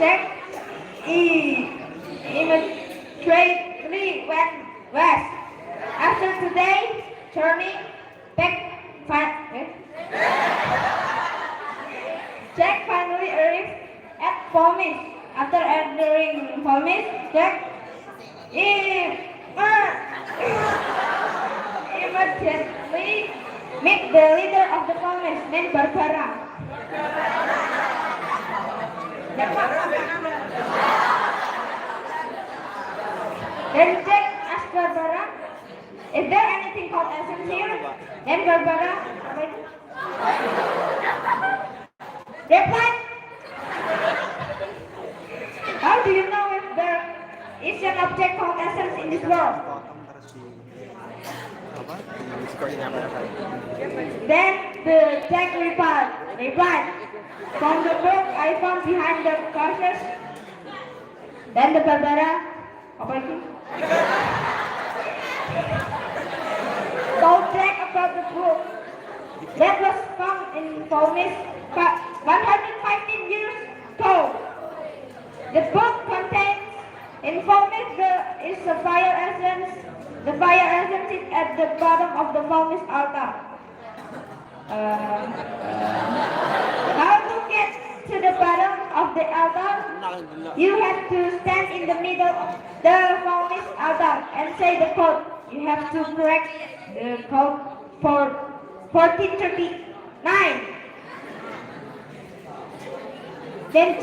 check immediately went west. After today, turning back, Jack finally arrived at Pomis. After entering Pomis, Jack immediately met the leader of the Pomis, named Barbara. Then Jack asked Barbara, "Is there anything called essence here?" Then Barbara replied, "How do you know if there is an object called essence in this world?" Then the Jack replied, "From the book I found behind the couches." Then the Barbara told Jack about the book that was found in Pomis 115 years ago. The book contains in Pomis is a fire essence. The fire essence is at the bottom of the Pomis altar. How to get to the bottom of the altar? You have to stand in the middle of the Pomis altar and say the code. You have to correct the code for 1439. Then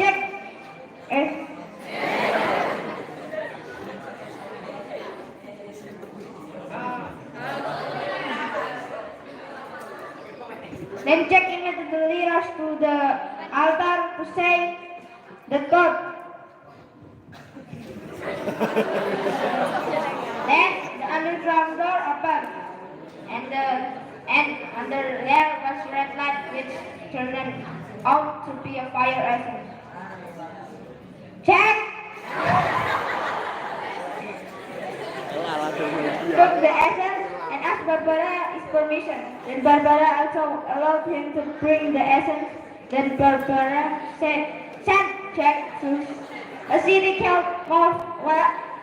Jack immediately rushed to the altar to say the code. Then the underground door opened, and under there was red light which turned out to be a fire essence. Jack took the essence and asked Barbara his permission. Then Barbara also allowed him to bring the essence. Then Barbara sent Jack to a city called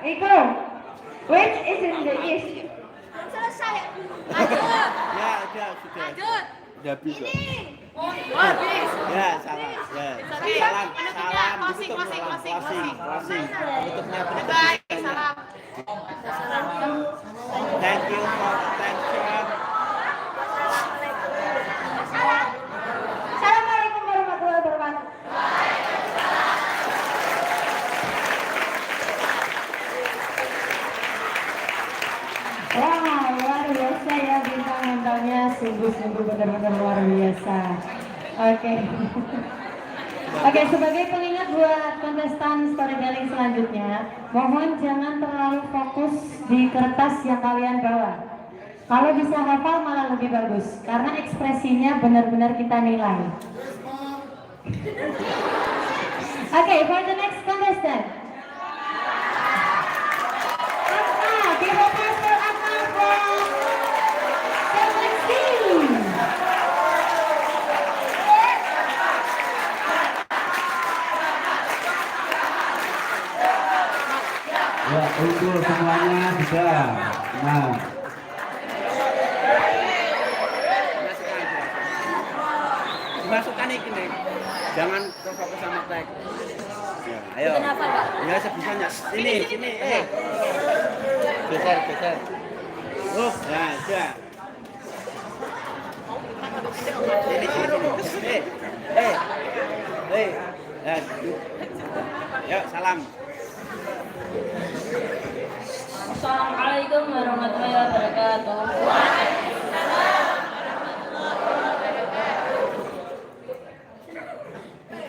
Mubarok, which is in the east. Selesai. Lanjut. Udah habis. Habis. Ya, salah. Salam. Closing. Baik, salam. Thank you for attention. Assalamualaikum warahmatullahi wabarakatuh. Wah, luar biasa ya bintang-bintangnya, sungguh-sungguh benar-benar luar biasa. Oke, sebagai pengingat buat kontestan storytelling selanjutnya, mohon jangan terlalu fokus di kertas yang kalian bawa. Kalau bisa hafal malah lebih bagus, karena ekspresinya benar-benar kita nilai. Oke, for the next contestant. Give a applause for Akmal from Ya, untuk semuanya sudah. Nah, dimasukkan ini, jangan terfokus sama tag. Ya, ayo. Ya, sebisanya. Sini. Geser. Ya, sudah. Sini. Ya, salam. Assalamualaikum warahmatullahi wabarakatuh.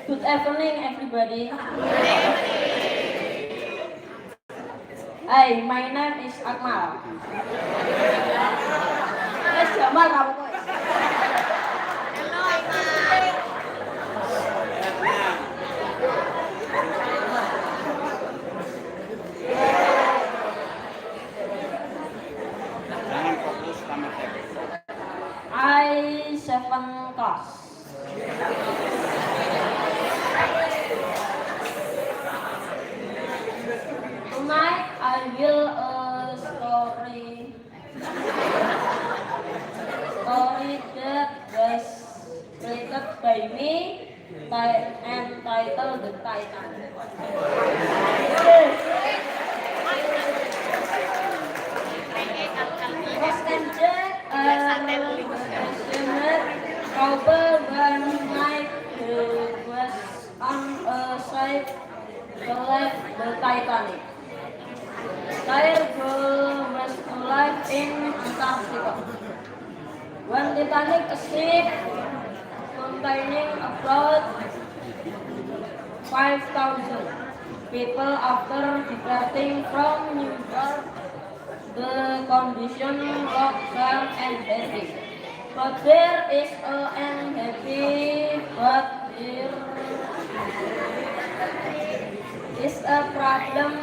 Good evening, everybody. Hi, my name is Akmal. Jamal kamu. Hello, Akmal. Jangan fokus sama tag. I 7 class. entitled The Titanic. Ross and Jack are passionate couple one night was on a ship to leave the Titanic. Their goal was to live in Antarctica. When Titanic, a ship containing about 5,000 people after departing from New York, the condition looked calm and happy. But there is a problem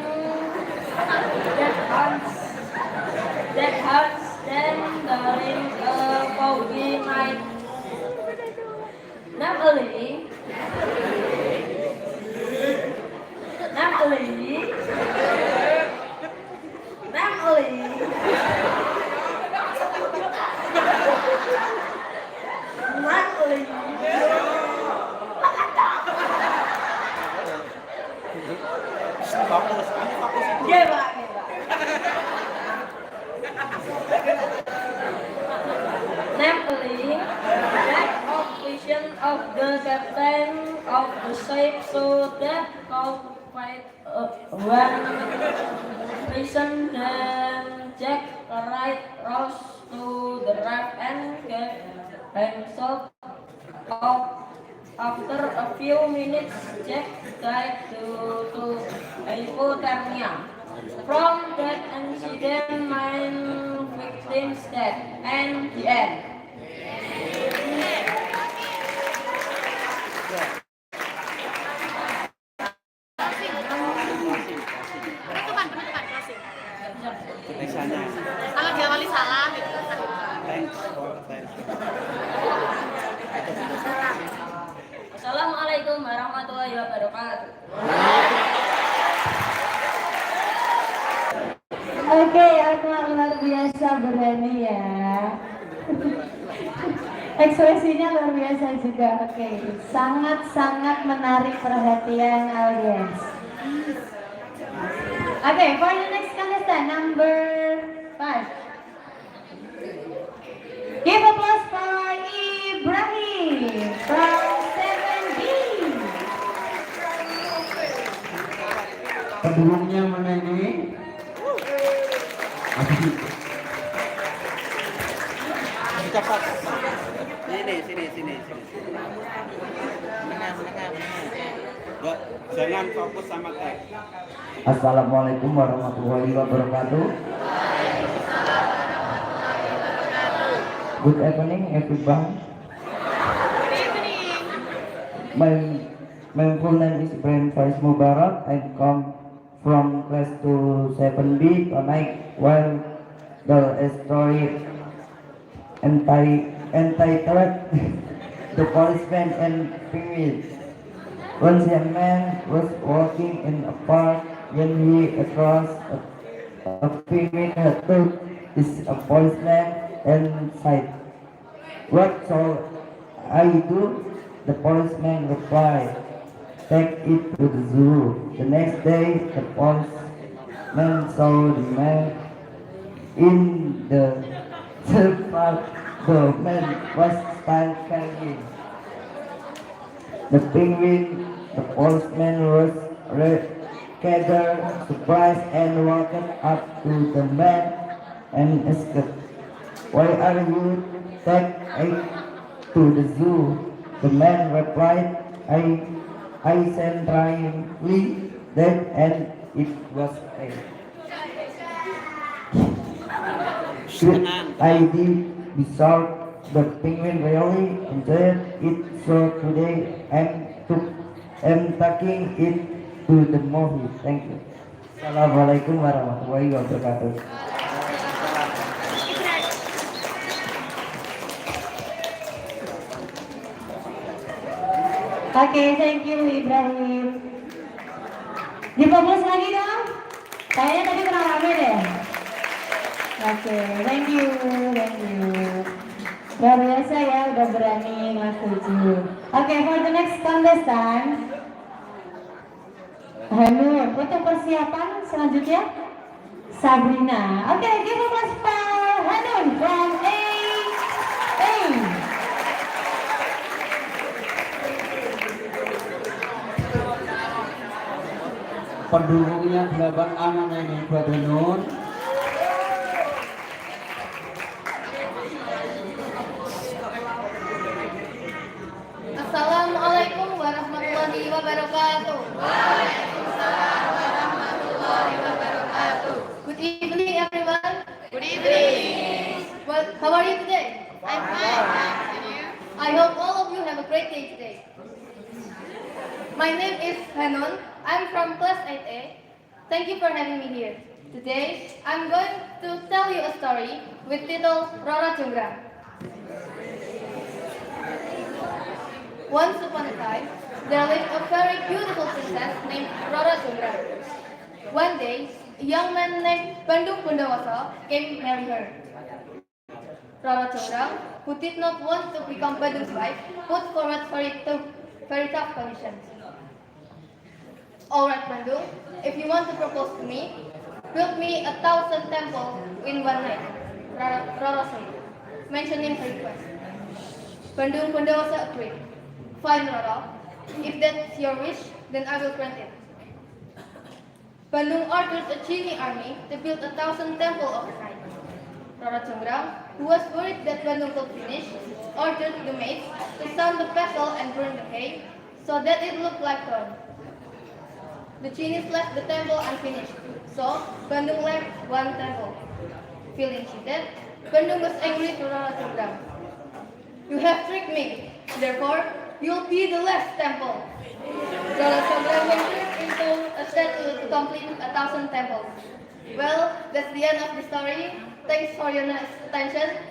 that haunts them during a foggy night. Namely, Fokus. yeah, Pak. Namely, lack of vision of the captain of the ship, so that confide one reason then Jack right rose to the raft and gave himself up. After a few minutes, Jack died due to hypothermia. From that incident, nine victims died, and the end. Tulisannya. Kalau diawali salah gitu. Thanks. Assalamualaikum warahmatullahi wabarakatuh. Oke, Akmal luar biasa berani ya. Ekspresinya luar biasa juga. Oke, sangat-sangat menarik perhatian audiens. Oke, for the next contestant, number 5. Give applause for Ibrahim from 7B. Pendulumnya mana ini? Cepat. Sini. Jangan fokus sama teks. Assalamualaikum warahmatullahi wabarakatuh. Good evening everyone. My full name is Mubarok. I come from class 7B tonight while the story entitled The Policeman and Penguin. Once a man was walking in a park when he across a penguin had took his policeman and said, "What shall I do?" The policeman replied, "Take it to the zoo." The next day, the policeman saw the man in the park. The man was still carrying the penguin. The policeman was gathered, surprised, and walked up to the man and asked, "Why are you taking to the zoo?" The man replied, I suddenly dead and it was a good idea. Besides, the penguin really enjoyed it, so today I'm taking it to the movie. Thank you. Assalamualaikum warahmatullahi wabarakatuh. Oke, thank you Ibrahim. Difokus lagi dong. Kayaknya tadi kurang rame deh. Oke, thank you. Luar biasa ya, udah berani setuju. Oke, for the next contestant, Hanun. Untuk persiapan selanjutnya, Sabrina. Oke, give a applause for Hanun from A. Pendukungnya 8 anak ini buat Hanun. Assalamu'alaikum warahmatullahi wabarakatuh. Waalaikumsalam warahmatullahi wabarakatuh. Good evening, everyone. Good evening. Well, how are you today? I'm fine. And you? I hope all of you have a great day today. My name is Hanun. I'm from class 8A. Thank you for having me here. Today, I'm going to tell you a story with title Rora Jonggrang. Once upon a time, there lived a very beautiful princess named Rora Jonggrang. One day, a young man named Bandung Bondowoso came to marry her. Rora Jonggrang, who did not want to become Bandung's wife, put forward very tough conditions. Alright, Bandung, if you want to propose to me, build me 1,000 temples in one night, Rora said, mentioning her request. Bandung Bondowoso agreed. Fine, Rora. If that's your wish, then I will grant it. Bandung ordered a genie army to build 1,000 temples overnight. Rora Jonggrang, who was worried that Bandung could finish, ordered the maids to sound the vessel and burn the hay so that it looked like dawn. The genies left the temple unfinished, so Bandung left one temple. Feeling cheated, Bandung was angry to Rora Jonggrang. You have tricked me, therefore you'll be the last temple. Rora Jonggrang ventured into a statue to complete 1,000 temples. Well, that's the end of the story. Thanks for your nice attention.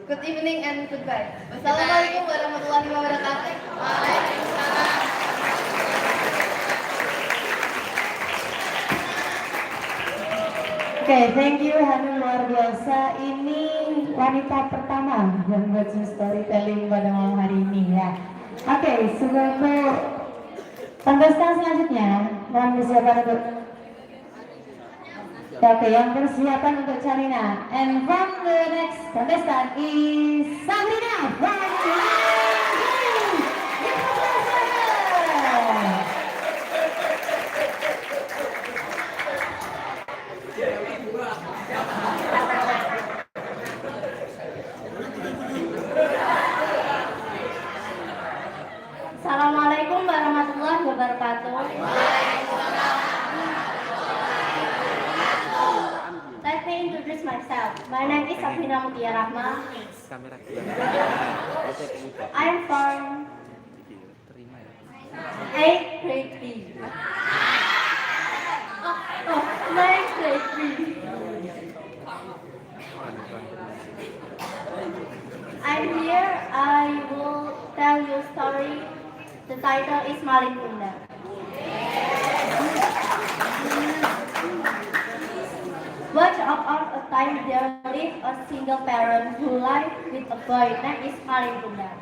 Good evening and goodbye. Assalamualaikum warahmatullahi wabarakatuh. Waalaikumsalam. Oke, thank you Hanun, luar biasa. Ini wanita pertama yang buat storytelling pada malam hari ini ya. Oke, sebelum kontestan selanjutnya, mohon persiapan untuk yang persiapan untuk Charina. And from the next contestant is Sabrina from Assalamualaikum warahmatullahi wabarakatuh. Let me introduce myself. My name is Sabrina Mutia Rahma. I'm from 8th grade B. Ninth grade B. I'm here. I will tell you a story. The title is Malin Kundang. Once upon a time there lived a single parent who lived with a boy named Malin Kundang.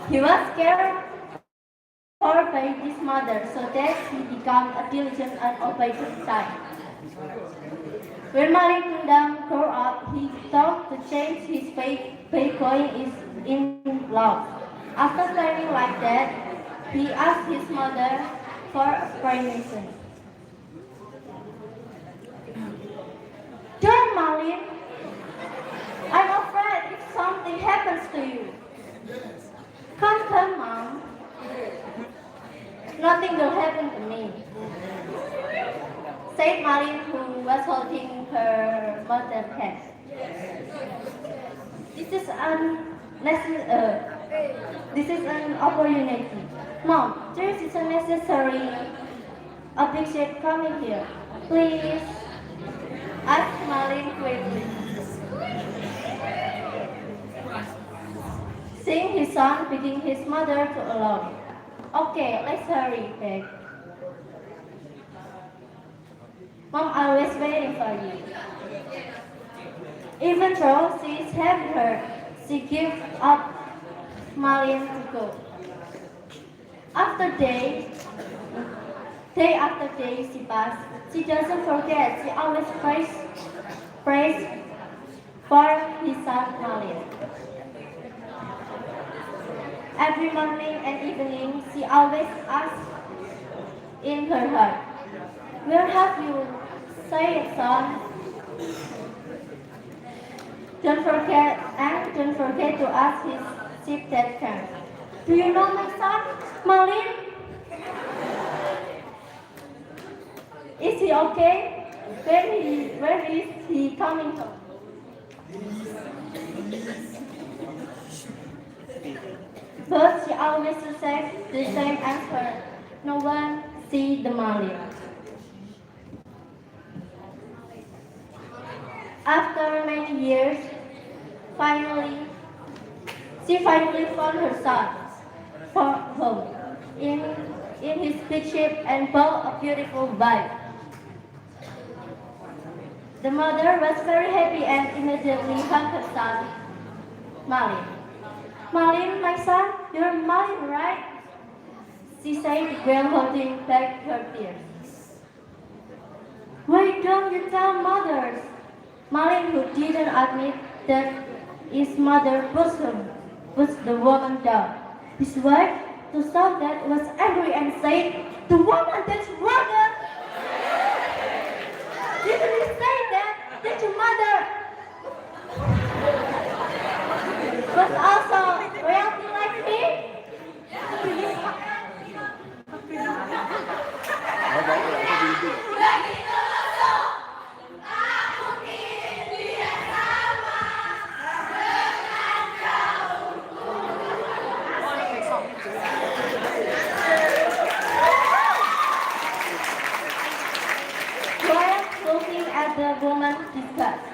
He was cared for by his mother so that he became a diligent and obedient child. When Malin Kundang grew up, he thought to change his way by going in love. After learning like that, he asked his mother for a permission. Don't, Malin. I'm afraid if something happens to you. Come, Mom. Nothing will happen to me, said Malin, who was holding her mother's hand. This is an opportunity. Mom, there is a necessary object coming here. Please, asked Malin quickly. Seeing his son begging his mother to allow. Okay, let's hurry, begged. Mom, always waiting for you. Even though she is having her, she gives up Malin to go. Day after day she passes. She doesn't forget. She always prays for his son Malin. Every morning and evening, she always asks in her heart, "Where have you said, son? Don't forget to ask his sheep that camp. Do you know my son, Malin? Is he okay? Where is he coming from?" But she always says the same answer. No one sees the Malin. After many years, she finally found her son home in his big ship and bought a beautiful wife. The mother was very happy and immediately hugged her son, Malin. "Malin, my son, you're Malin, right?" she said while holding back her tears. "Why don't you tell mothers?" Malin, who didn't admit that his mother pushed the woman down. His wife, to stop that, was angry and said, "The woman, that's mother! Didn't you say that? That's your mother!" But also, royalty like me? The woman discussed.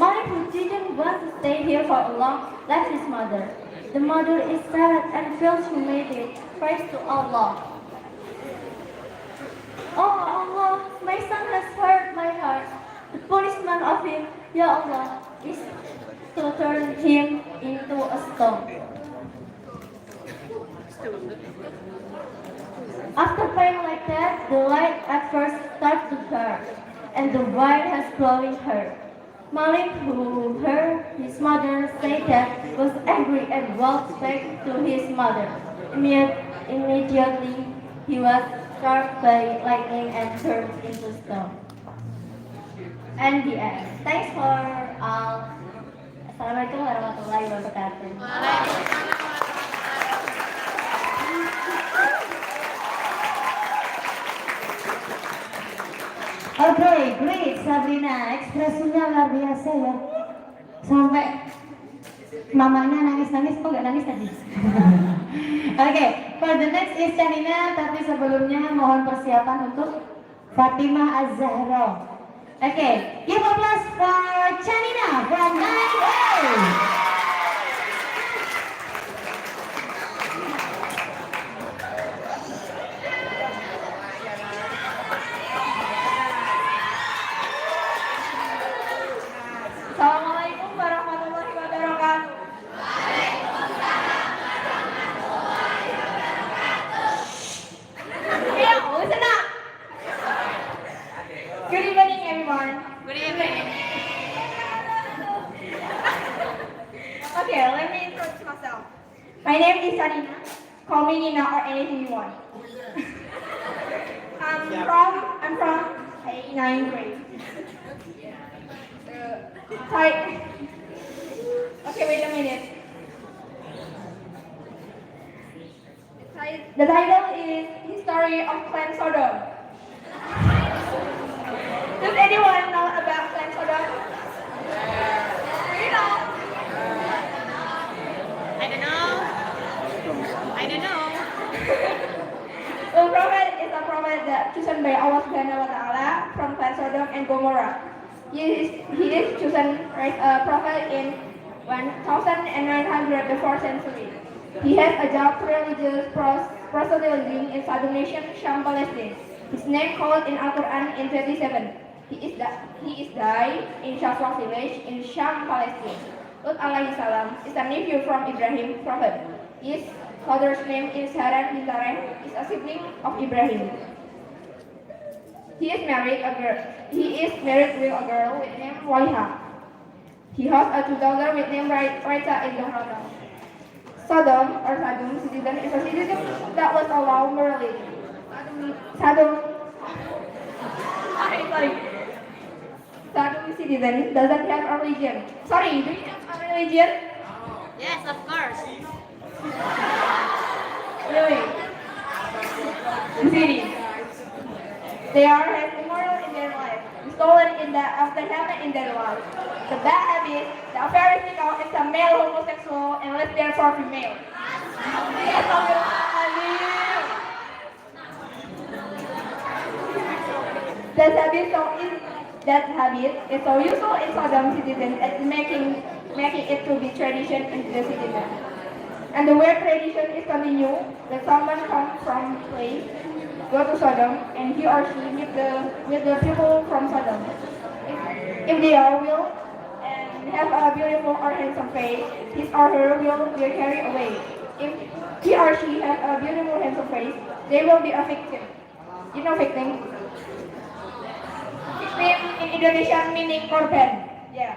Malin, who didn't want to stay here for long, left his mother. The mother is sad and feels humiliated. Prays to Allah. "Oh Allah, my son has hurt my heart. The punishment of him, Ya Allah, is to turn him into a stone." After praying like that, the light at first started to turn, and the white has glowing her. Malin, who heard his mother say that, was angry and walked back to his mother. Immediately, he was struck by lightning and turned into stone. And the end. Thanks for all. Assalamualaikum warahmatullahi wabarakatuh. Oke, great Sabrina, ekspresinya luar biasa ya. Sampai mamanya nangis-nangis, kok nggak nangis tadi? Oke, for the next is Chanina, tapi sebelumnya mohon persiapan untuk Fatimah Az-Zahra. Oke, give applause for Chanina from 9A. Assalamualaikum warahmatullahi wabarakatuh. Listen up. Good evening, everyone. Good evening. Okay, let me introduce myself. My name is Sarina. Call me Nina or anything you want. I'm from ninth grade. Okay, wait a minute. The title is History of Clan Sodom. Does anyone know about Clan Sodom? Do you know? I don't know. The prophet is a prophet that chosen by Allah Subhanahu wa Ta'ala from Clan Sodom and Gomorrah. He is chosen prophet in 1900 the 4th century. He has a job religious proselytizing in southern nation, Sham, Palestine. His name called in Al-Quran in 27. He is died in Shafwa village in Sham, Palestine. Lut alaihi salam is a nephew from Ibrahim, prophet. His father's name is Haran bin Tareh, is a sibling of Ibrahim. He is married with a girl with name Waliha. He has a two daughters with name Raita and Zahrata. Saddam citizen is a citizen that was allowed morally. Saddam citizen doesn't have a religion. Sorry, do you have a religion? Yes, of course. Really? City. They are has immoral in their life, stolen of the habit in their life. The bad habit, the verifical is a male homosexual and lesbian for female. That habit is so useful in Saddam citizens as making it to be tradition in the citizen. And the weird tradition is continued that someone comes from place, go to Sodom, and he or she meet the people from Sodom. If they are will and have a beautiful or handsome face, his or her will be carried away. If he or she has a beautiful handsome face, they will be a victim. You know victim? Victim in Indonesia meaning korban. Yeah.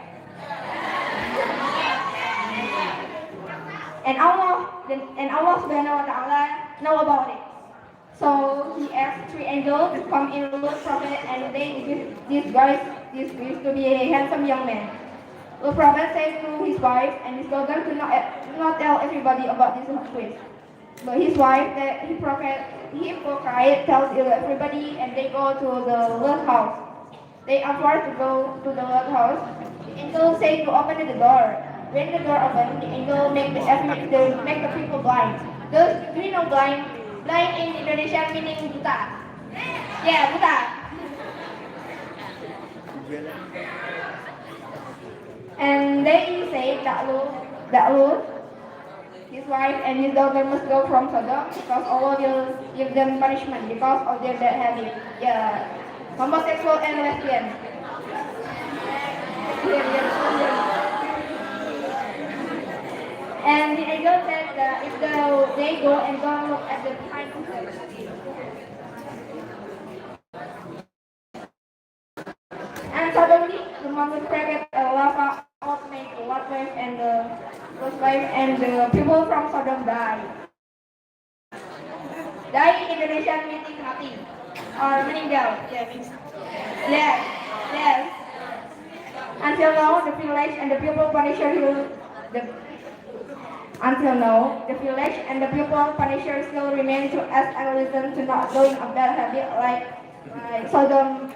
And Allah Subhanahu wa Ta'ala know about it. So he asked three angels to come in Lut prophet, and these guys used to be a handsome young man. The prophet said to his wife and his daughter to not tell everybody about this quiz. But his wife, he hypocrite, tells everybody, and they go to the Lut house. They afford to go to the Lut house. The angel said to open the door. When the door opened, the angel make the people blind. Do you know blind? Blind in Indonesia meaning buta. Yeah, buta. And they say that Lut, his wife and his daughter must go from Sodom because Allah will give them punishment because of their bad habit. Yeah, homosexual and lesbian. And the angel said that if they go and don't look at the behind of them. And suddenly the mountain cracked a lava out made the Lot wife and the people from Sodom died. Die in Indonesia meaning mati or meninggal. Yes. Until now the village and the people Punisher still remain to as a reason to not doing a bad habit like Sodom.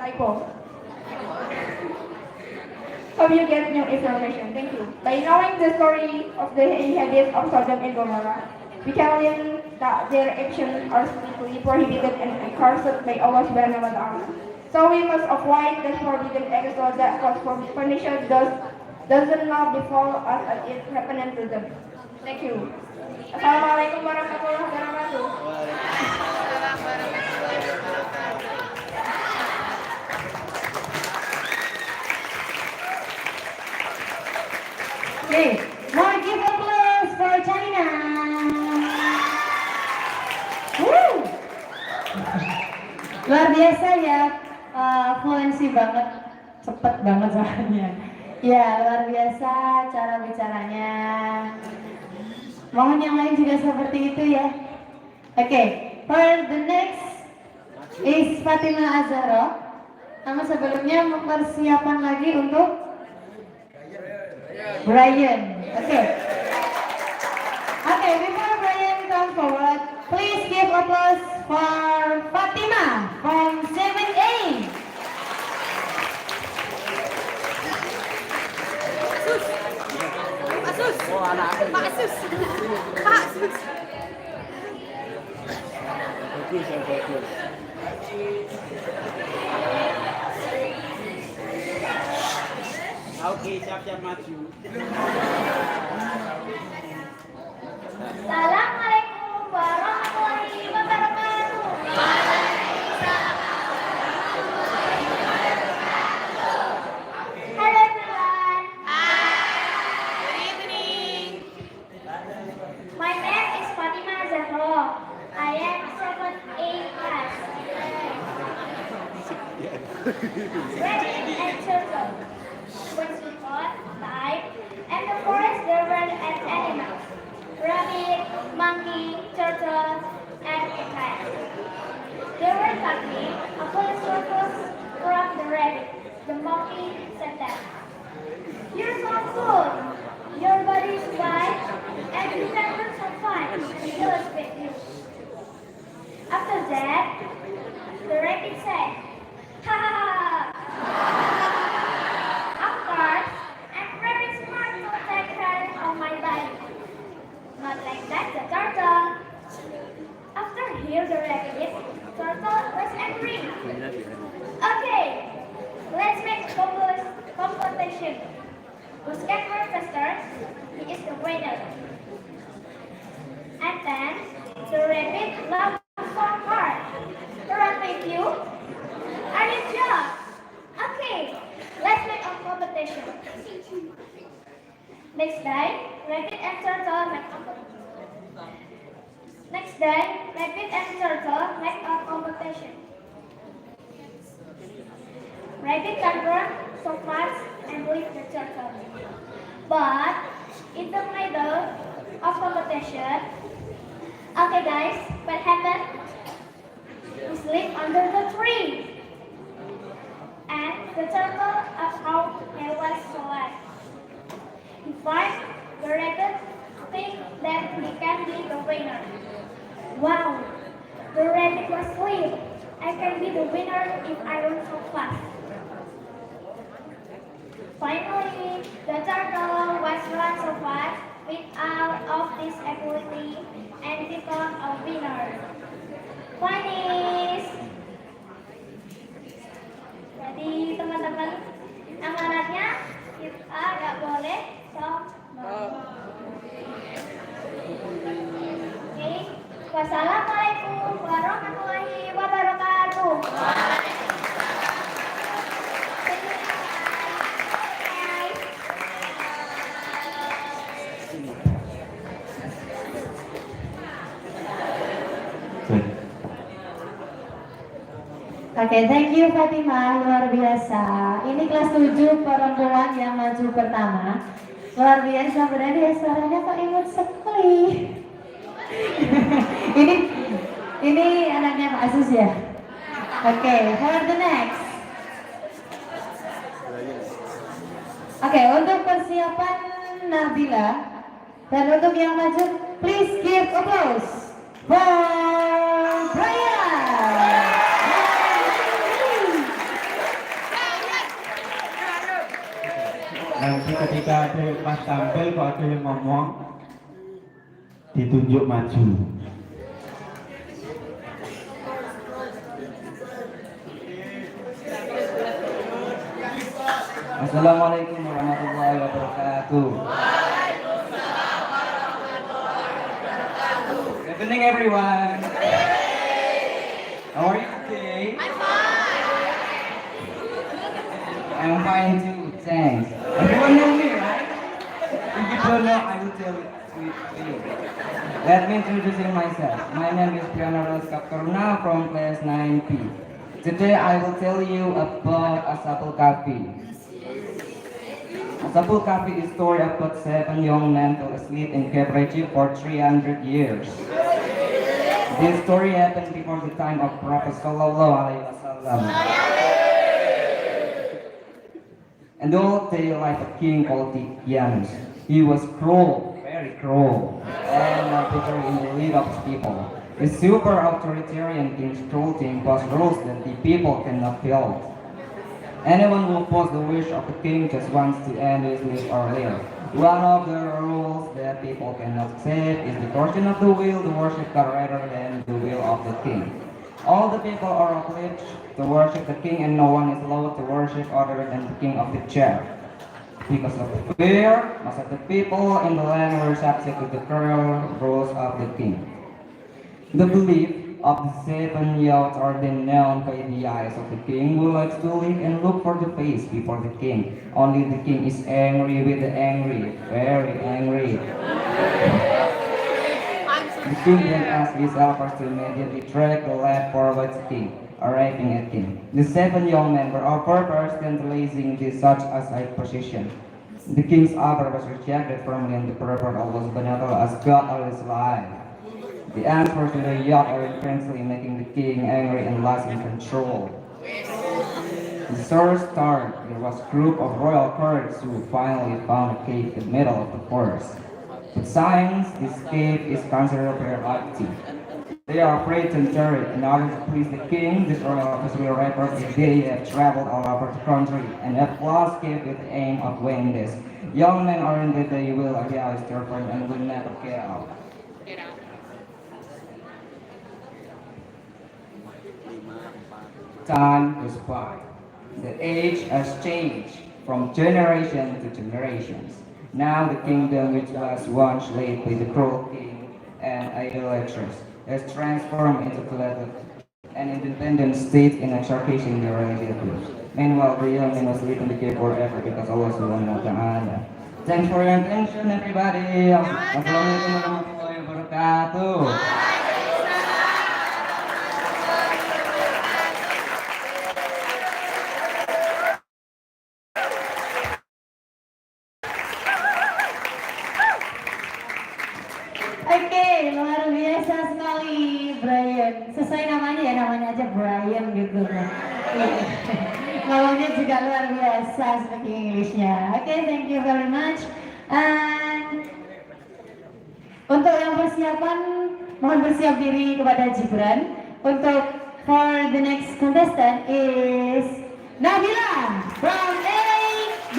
Typo. Hope you get new information. Thank you. By knowing the story of the habits of Sodom and Gomorrah, we can learn that their actions are strictly prohibited and cursed by Allah Subhanahu wa Ta'ala. So we must avoid the forbidden acts so that cause punishment doesn't not befall us as it happened to them. Thank you. Assalamu'alaikum Wr.Wb. Okay, more give applause for China. Woo! Luar biasa ya, fluensi banget, cepet banget soalnya. Ya, luar biasa cara bicaranya. Mohon yang lain juga seperti itu ya. Oke, for the next is Fatima Azhara. Namun sebelumnya mempersiapkan lagi untuk Brian. Okay, before Brian come forward, please give applause for Fatima from 7A. Pak Sus. Bagus. Oke, siap-siap maju. Assalamualaikum warahmatullahi wabarakatuh. rabbit and turtle. Once upon a time, in the forest there were animals. Rabbit, monkey, turtle, and a cat. They were talking. A police was from the rabbit. The monkey said that, "You're so cool. Your body is white and you can look so fine. We respect you." After that, the rabbit said, "Ha ha ha! Of course, I'm very smart to take care of my body. Not like that, the turtle." After hearing the rabbit, turtle was angry. "Okay, let's make competition. Who can run faster? He is the winner." And then the rabbit laughed so hard. "Run with you? Are you sure? Okay, let's make a competition." Next day, rabbit and turtle make a competition. Rabbit can run so fast and lead the turtle. But in the middle of competition, okay guys, what happened? He sleep under the tree. And the turtle how he was so late. He finds the rabbit think that he can be the winner. Wow, the rabbit was asleep. I can be the winner if I run so fast. Finally, the turtle was run so fast without of this ability and become a winner. Finish. Jadi teman-teman, amalannya kita nggak boleh sombong. Oke, wassalamualaikum warahmatullahi wabarakatuh. Oke, thank you Fatimah, luar biasa. Ini kelas 7 perempuan yang maju pertama. Luar biasa, berarti ya suaranya kok imut sekali. ini anaknya Pak Asus ya. Oke, for the next. Oke, untuk persiapan Nabila dan untuk yang maju, please give applause for Brian. Nanti ketika ada pas tampil, kalau ada yang ngomong, ditunjuk maju. Assalamualaikum warahmatullahi wabarakatuh. Good evening everyone. How are you today? I'm fine too, thanks. Everyone know me, right? If you don't know, I will tell it to you. Let me introduce myself. My name is Kapturna from class 9P. Today I will tell you about Ashabul Kahfi. Ashabul Kahfi is a story about 7 young men fell asleep in cave for 300 years. This story happened before the time of Prophet ﷺ. And all day life a king called Janus. He was cruel, very cruel, and bitter in the lead of his people. A super authoritarian king's cruelty imposed rules that the people cannot build. Anyone who opposes the wish of the king just wants to end his life earlier. One of the rules that people cannot accept is the torsion of the will to worship God rather than the will of the king. All the people are obliged to worship the king and no one is allowed to worship other than the king of the chair. Because of fear, most of the people in the land were subject to the cruel rules of the king. The belief of the 7 youths are then known by the eyes of the king who likes to live and look for the face before the king. Only the king is angry with the angry, very angry. The king then asks his helpers to immediately drag the lad forward to the king. arriving at king. The 7 young men were offered tantalizing this such as a position. The king's offer was rejected firmly and the purport of Allah's benevolent as God of his life. The answer to the yacht are intensely making the king angry and lost in control. The story started. There was a group of royal courtiers who finally found a cave in the middle of the forest. With science, this cave is considered perwakilan. They are afraid to enter it. In order to please the king, this royal officer will report if they have traveled all over the country and have lost cave with the aim of winning this. Young men are in that they will realize their point and will never get out. Time goes by. The age has changed from generation to generations. Now the kingdom which was once led by the cruel king and idolaters has transformed into an independent state in exercising their religious groups. Meanwhile, the young man was living the cave forever because Allah Subhanahu wa Ta'ala. Thanks for your attention, everybody. Assalamualaikum Wr.Wb. Oke, luar biasa sekali Brian. Sesuai namanya ya, namanya aja Brian gitu. Ngomongnya juga luar biasa speaking Englishnya. Oke, thank you very much. And untuk yang persiapan, mohon bersiap diri kepada Gibran. Untuk for the next contestant is Nabila from AB.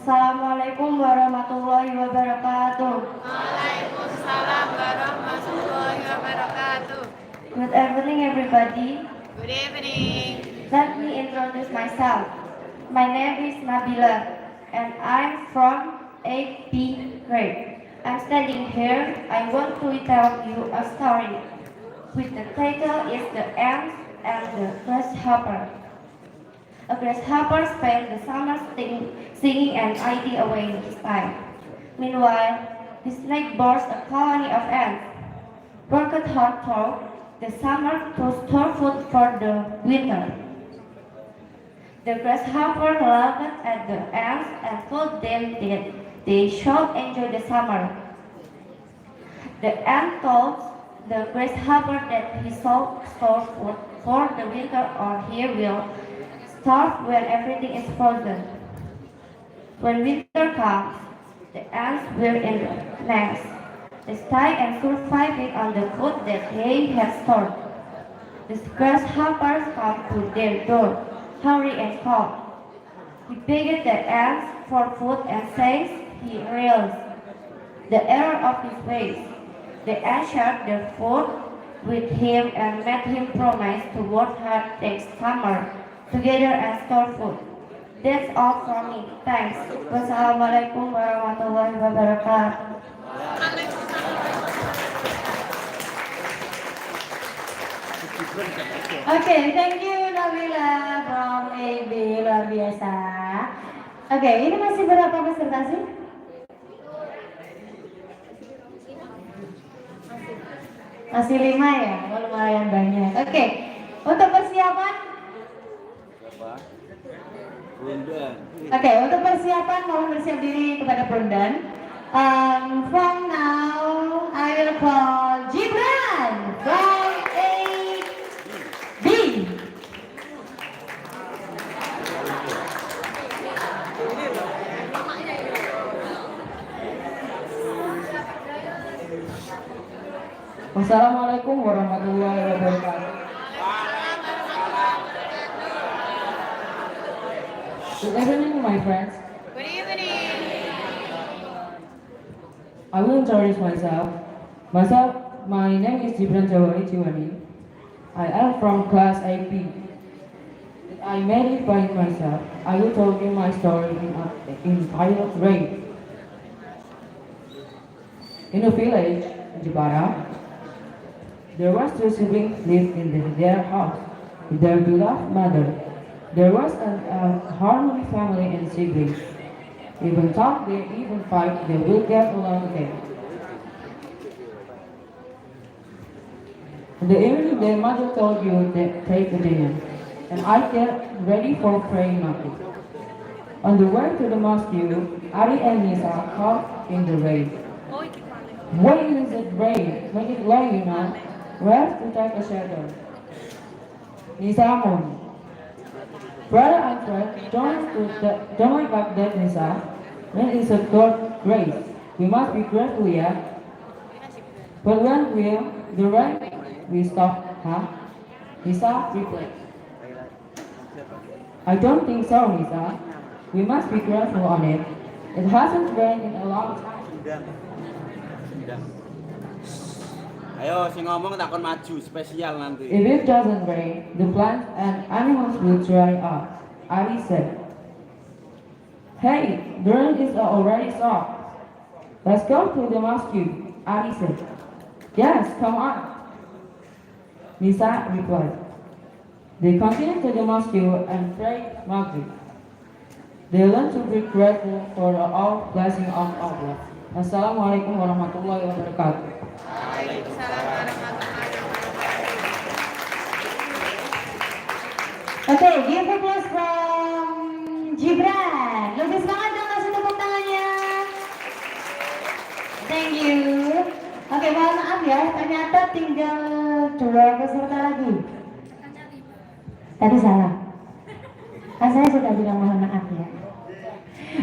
Assalamualaikum warahmatullahi wabarakatuh. Waalaikumsalam warahmatullahi wabarakatuh. Good evening, everybody. Good evening. Let me introduce myself. My name is Nabila, and I'm from 8B grade. I'm standing here. I want to tell you a story. With the title is The Ants and the Grasshopper. A grasshopper spent the summer singing and hiding away in his time. Meanwhile, the snake burst a colony of ants. Worked hard through the summer to store food for the winter. The grasshopper looked at the ants and told them that they should enjoy the summer. The ant told the grasshopper that he should store food for the winter or he will starve when everything is frozen. When winter comes, the ants will in the nest, stay and surviving on the food that they have stored. The grasshoppers come to their door, hungry and cold. He begged the ants for food and says he realized the error of his ways. The ants shared their food with him and made him promise to work hard next summer together and store food. That's all from me. Thanks. Wassalamualaikum warahmatullahi wabarakatuh. Oke, thank you Nabila from AB, luar biasa. Oke, ini masih berapa peserta sih? Masih 5 ya, lumayan banyak. Oke, untuk persiapan. Oke, untuk persiapan mohon bersiap diri kepada Bundan. From now, I will call Gibran from AB. Assalamualaikum warahmatullahi wabarakatuh. Good evening, my friends. Good evening. I will introduce myself. My name is Jibran Jawari Jiwani. I am from class AP. I made it by myself. I will tell you my story in pilot grade. In a village in Jepara, There was two siblings lived in their house with their beloved mother. There was a harmony family and siblings. Even though they even fight, they will get along again. In the evening, their mother told you to take a dinner, and I get ready for praying Maghrib. On the way to the mosque, Ari and Nisa caught in the rain. When is it rain? Make it low, We have to take a shelter. Nisa moaned. Brother and friend, don't wake up that Nisa. When it's a God grace. We must be grateful, yeah? But when will the rain will stop, huh? Nisa replied. I don't think so, Nisa. We must be grateful on it. It hasn't rained in a long time. Ayo, si ngomong takon maju spesial nanti. If it doesn't rain, the plants and animals will dry up. Ari said. Hey, the rain is already stopped. Let's go to the mosque, Ari said. Yes, come on. Nisa replied. They continued to the mosque and prayed Maghrib. They learned to be grateful for all blessing of Allah. Assalamualaikum warahmatullahi wabarakatuh. Okay, give applause from Gibran. Lebih semangat dong, kasih tepuk tangannya. Thank you. Oke, mohon maaf ya, ternyata tinggal 2 peserta lagi. Tadi salah. Saya sudah bilang mohon maaf ya.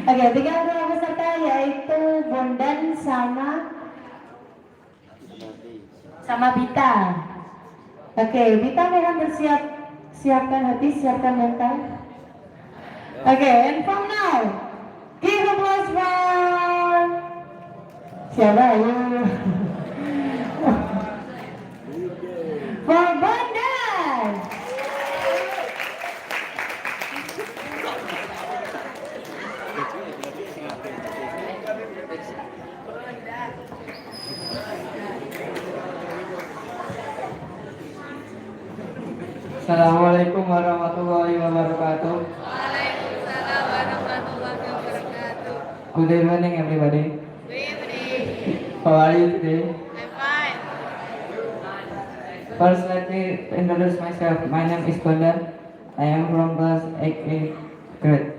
Oke, tinggal 2 peserta yaitu Bondan sama Bita. Oke, Bita mohon siapkan hati, siapkan mental. Oke, and from now, give applause for siapa ya? For Bondan. Assalamualaikum warahmatullahi wabarakatuh. Waalaikumsalam warahmatullahi wabarakatuh. Good evening, everybody. Good evening. How are you today? I'm fine. First, let me introduce myself. My name is Bondan. I am from class 8A grade.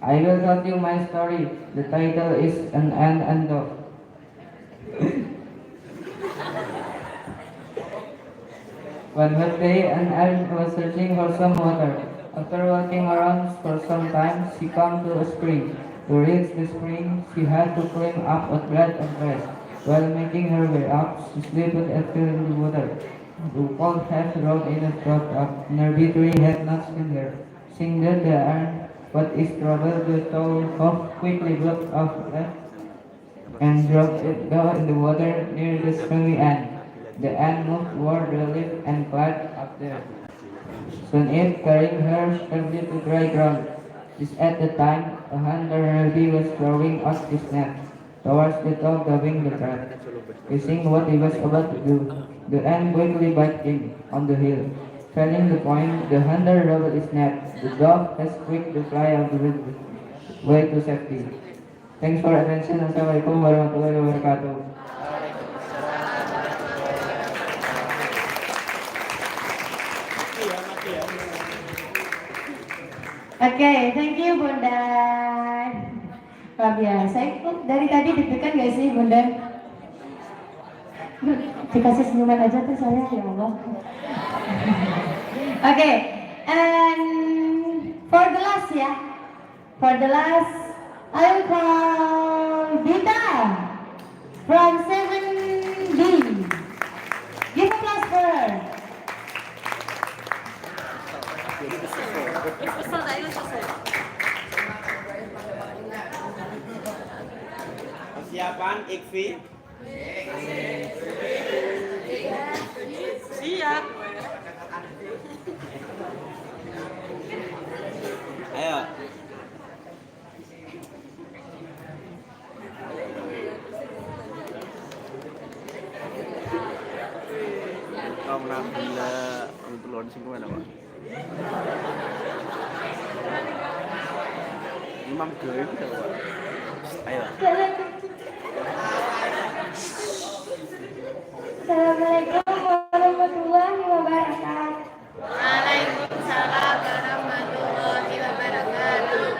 I will tell you my story. The title is An Ant and Dog. One hot day, an ant was searching for some water. After walking around for some time, she came to a spring. To reach the spring, she had to climb up a bed of grass. While making her way up, she slipped and fell in the water. The cold had rolled in and dropped up. Nervy tree had not seen her. Seeing that the ant, what is trouble, the tall hawk quickly broke off left and dropped it down in the water near the springy ant. The ant moved toward the leaf and climbed up there. Soon it carrying her safely to dry ground. Just at the time, a hunter-bee was throwing out his net towards the dog grabbing the trap. Guessing what he was about to do, the ant quickly bit him on the heel. Failing the point, the hunter rolled his net. The dog has quick to fly out the way to safety. Thanks for attention. Assalamualaikum warahmatullahi wabarakatuh. Oke, thank you Bondan. Luar biasa. Dari tadi deg-degan gak sih Bondan? Dikasih senyuman aja tuh saya, ya Allah. Oke, and for the last ya. For the last, I will call Dita from 7B. Give a applause for her. Persiapan Ikfi. Siap. Ayo. Nabila untuk lawan semua apa? Imam Gaya itu apa? Ayo. Assalamualaikum warahmatullahi wabarakatuh. Waalaikumsalam warahmatullahi wabarakatuh.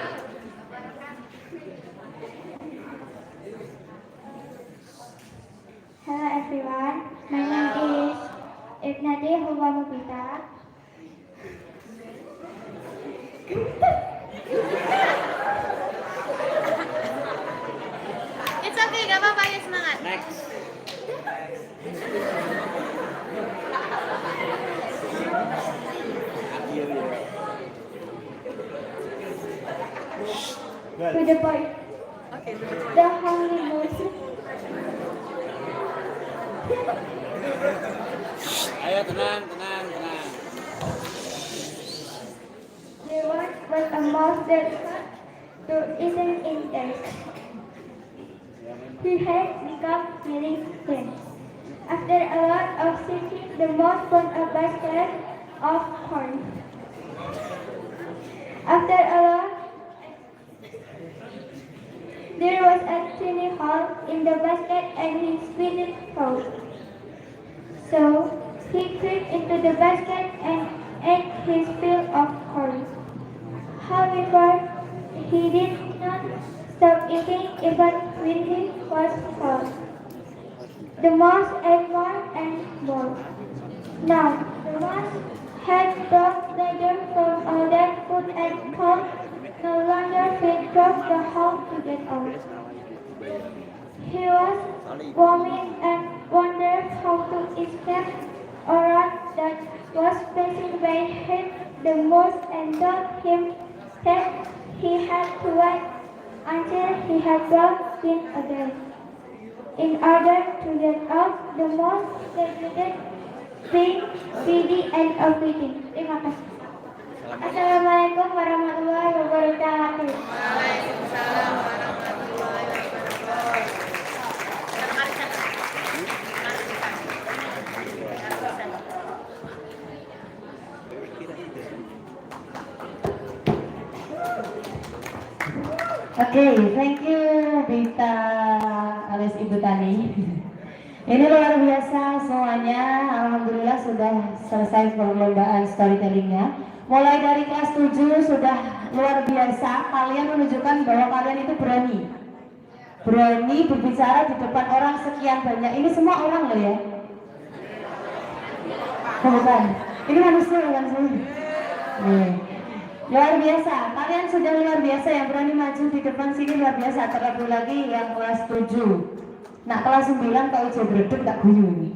Hello everyone, my name is Ibnati Huwamubita. It's okay, gak apa-apa, ya semangat. Next. To the point. The Holy Moses. Ayo tenang. There was a mouse that to eaten in there. He had become very thin. After a lot of searching, the mouse found a basket of corn. After a lot, there was a tiny hole in the basket and he squeezed it out. So he crept into the basket and ate his fill of corn. However, he did not stop eating even when he was full. The mouse ate more and more. Now, the mouse had dropped later from all that food and could no longer fit across the hole to get out. He was foaming and wondered how to escape a rat that was passing by hit the mouse and told him that he had to wait until he had brought in again. In order to get out, the mouse decided being speedy and obedient. Terima kasih. Assalamualaikum warahmatullahi wabarakatuh. Waalaikumsalam warahmatullahi wabarakatuh. Oke, thank you Dita alias Ibu Tani. Ini luar biasa semuanya. Alhamdulillah sudah selesai perlombaan storytellingnya. Mulai dari kelas 7 sudah luar biasa. Kalian menunjukkan bahwa kalian itu berani berbicara di depan orang sekian banyak. Ini semua orang loh ya. Bukan. Ini manusia bukan sih. Luar biasa. Kalian sudah luar biasa yang berani maju di depan sini luar biasa. Terlebih lagi yang kelas 7. Nah kelas 9 kalau ujian berdek tak guyu ini.